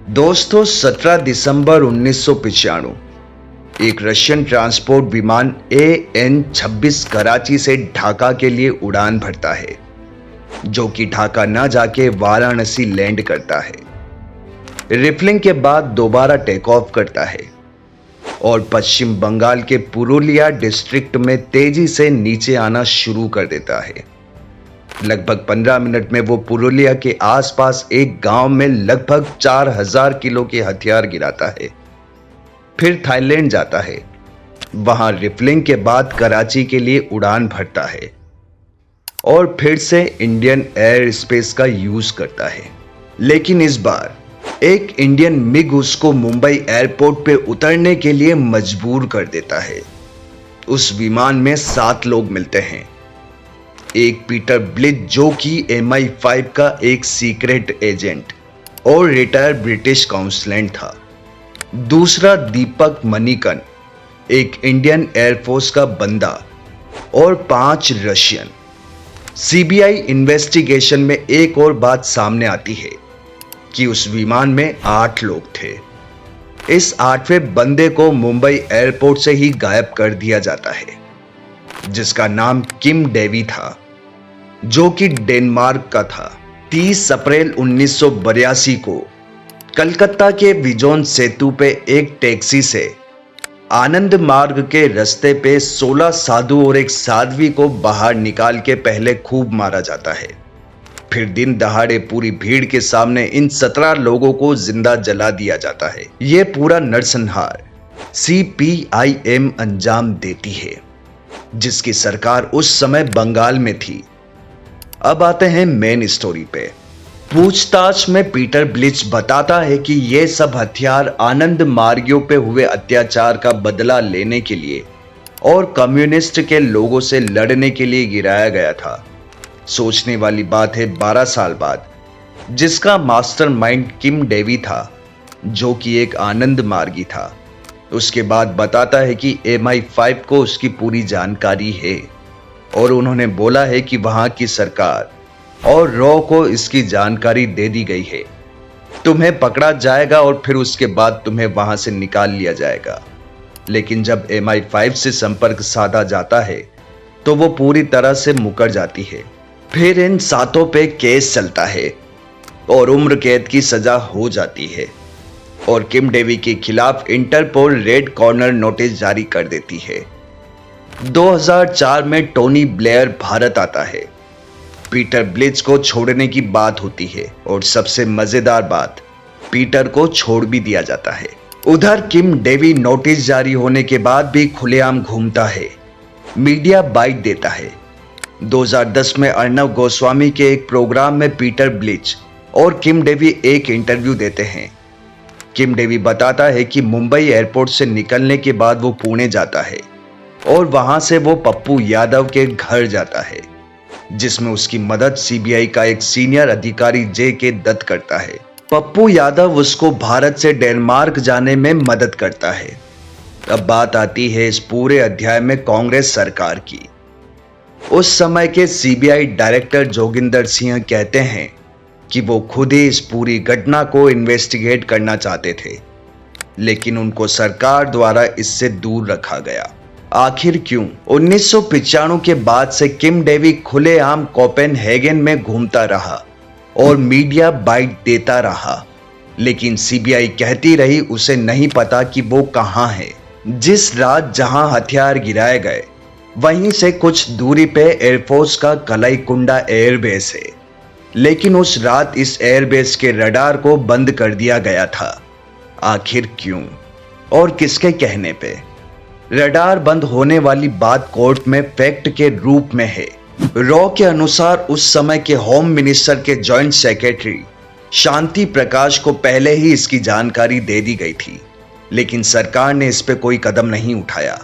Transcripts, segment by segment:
दोस्तों 17 दिसंबर 1995 एक Russian transport विमान AN-26 कराची से ढाका के लिए उड़ान भरता है, जो कि ढाका न जाके वाराणसी लैंड करता है। रिफलिंग के बाद दोबारा टेक ऑफ करता है और पश्चिम बंगाल के पुरुलिया डिस्ट्रिक्ट में तेजी से नीचे आना शुरू कर देता है। लगभग 15 मिनट में वो पुरुलिया के आसपास एक गांव में लगभग 4000 किलो के हथियार गिराता है। फिर थाईलैंड जाता है, वहां रिफलिंग के बाद कराची के लिए उड़ान भरता है और फिर से इंडियन एयर स्पेस का यूज करता है। लेकिन इस बार एक इंडियन मिग उसको मुंबई एयरपोर्ट पे उतरने के लिए मजबूर कर देता है। उस विमान में 7 लोग मिलते हैं। एक पीटर ब्लिच, जो कि MI5 का एक सीक्रेट एजेंट और रिटायर्ड ब्रिटिश काउंसलेंट था। दूसरा दीपक मणिकन, एक इंडियन एयरफोर्स का बंदा, और 5 रशियन। CBI इन्वेस्टिगेशन में एक और बात सामने आती है कि उस विमान में 8 लोग थे। इस 8वें बंदे को मुंबई एयरपोर्ट से ही गायब कर दिया जाता है, जिसका नाम किम डेवी था, जो कि डेनमार्क का था। 30 अप्रैल 1982 को कलकत्ता के विजोन सेतु पे एक टैक्सी से आनंद मार्ग के रास्ते पे 16 साधु और एक साध्वी को बाहर निकाल के पहले खूब मारा जाता है। फिर दिन दहाड़े पूरी भीड़ के सामने इन 17 लोगों को जिंदा जला दिया जाता है। ये पूरा नरसंहार CPIM अंजाम देती है, जिसकी सरकार उस समय बंगाल में थी। अब आते हैं मेन स्टोरी पे। पूछताछ में पीटर ब्लिच बताता है कि ये सब हथियार आनंद मार्गियों पे हुए अत्याचार का बदला लेने के लिए और कम्युनिस्ट के लोगों से लड़ने के लिए गिराया गया था। सोचने वाली बात है, 12 साल बाद जिसका मास्टरमाइंड किम डेवी था, जो कि एक आनंद मार्गी था। उसके बाद बताता है कि MI5 को उसकी पूरी जानकारी है और उन्होंने बोला है कि वहां की सरकार और रॉ को इसकी जानकारी दे दी गई है। तुम्हें पकड़ा जाएगा और फिर उसके बाद तुम्हें वहां से निकाल लिया जाएगा। लेकिन जब MI5 से संपर्क साधा जाता है तो वो पूरी तरह से मुकर जाती है। फिर इन 7 पे केस चलता है और उम्र कैद की सजा हो जाती है और किम डेवी के खिलाफ इंटरपोल रेड कॉर्नर नोटिस जारी कर देती है। 2004 में टोनी ब्लेयर भारत आता है। पीटर ब्लिच को छोड़ने की बात होती है और सबसे मजेदार बात, पीटर को छोड़ भी दिया जाता है। उधर किम डेवी नोटिस जारी होने के बाद भी खुलेआम घूमता है, मीडिया बाइट देता है। 2010 में अर्नब गोस्वामी के एक प्रोग्राम में पीटर ब्लिच और किम डेवी एक इंटरव्यू देते हैं। किम डेवी बताता है कि मुंबई एयरपोर्ट से निकलने के बाद वो पुणे जाता है और वहां से वो पप्पू यादव के घर जाता है, जिसमें उसकी मदद CBI का एक सीनियर अधिकारी JK दत्त करता है। पप्पू यादव उसको भारत से डेनमार्क जाने में मदद करता है। अब बात आती है इस पूरे अध्याय में कांग्रेस सरकार की। उस समय के CBI डायरेक्टर जोगिंदर सिंह कहते हैं कि वो खुद ही इस पूरी घटना को इन्वेस्टिगेट करना चाहते थे, लेकिन उनको सरकार द्वारा इससे दूर रखा गया। आखिर क्यों? 1995 के बाद से किम डेवी खुलेआम कोपेनहेगन में घूमता रहा और मीडिया बाइट देता रहा, लेकिन CBI कहती रही उसे नहीं पता कि वो कहां है। जिस रात जहां हथियार गिराए गए, वहीं से कुछ दूरी पे एयरफोर्स का कलाईकुंडा एयरबेस है, लेकिन उस रात इस एयरबेस के रडार को बंद कर दिया गया था। आखिर क्यों और किसके कहने पे? रडार बंद होने वाली बात कोर्ट में फैक्ट के रूप में है। रॉ के अनुसार उस समय के होम मिनिस्टर के जॉइंट सेक्रेटरी शांति प्रकाश को पहले ही इसकी जानकारी दे दी गई थी, लेकिन सरकार ने इस पे कोई कदम नहीं उठाया।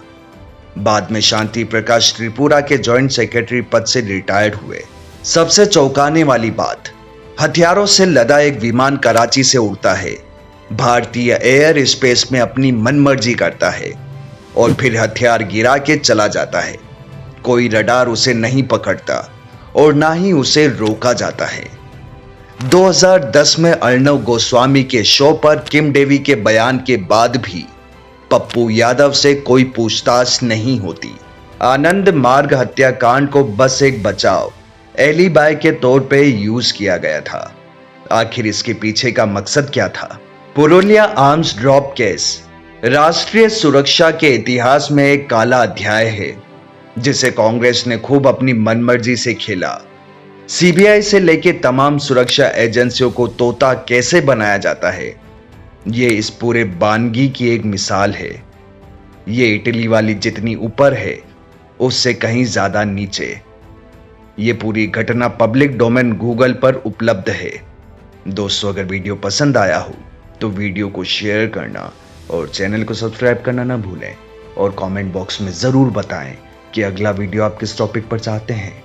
बाद में शांति प्रकाश त्रिपुरा के जॉइंट सेक्रेटरी पद से रिटायर्ड हुए। सबसे चौंकाने वाली बात, हथियारों से लदा एक विमान कराची से उड़ता है, भारतीय एयर स्पेस में अपनी मनमर्जी करता है और फिर हथियार गिरा के चला जाता है। कोई रडार उसे नहीं पकड़ता और ना ही उसे रोका जाता है। 2010 में अर्णव गोस्वामी के शो पर किम डेवी के बयान के बाद भी पप्पू यादव से कोई पूछताछ नहीं होती। आनंद मार्ग हत्याकांड को बस एक बचाव एलिबाय के तौर पे यूज किया गया था। आखिर इसके पीछे का मकसद क्या था? पुरुलिया आर्म्स ड्रॉप केस राष्ट्रीय सुरक्षा के इतिहास में एक काला अध्याय है, जिसे कांग्रेस ने खूब अपनी मनमर्जी से खेला। सीबीआई से लेकर तमाम सुरक्षा एजेंसियों को तोता कैसे बनाया जाता है, ये इस पूरे बानगी की एक मिसाल है। ये इटली वाली जितनी ऊपर है, उससे कहीं ज्यादा नीचे। ये पूरी घटना पब्लिक डोमेन गूगल पर उपलब्ध है। दोस्तों, अगर वीडियो पसंद आया हो तो वीडियो को शेयर करना और चैनल को सब्सक्राइब करना ना भूलें, और कमेंट बॉक्स में जरूर बताएं कि अगला वीडियो आप किस टॉपिक पर चाहते हैं।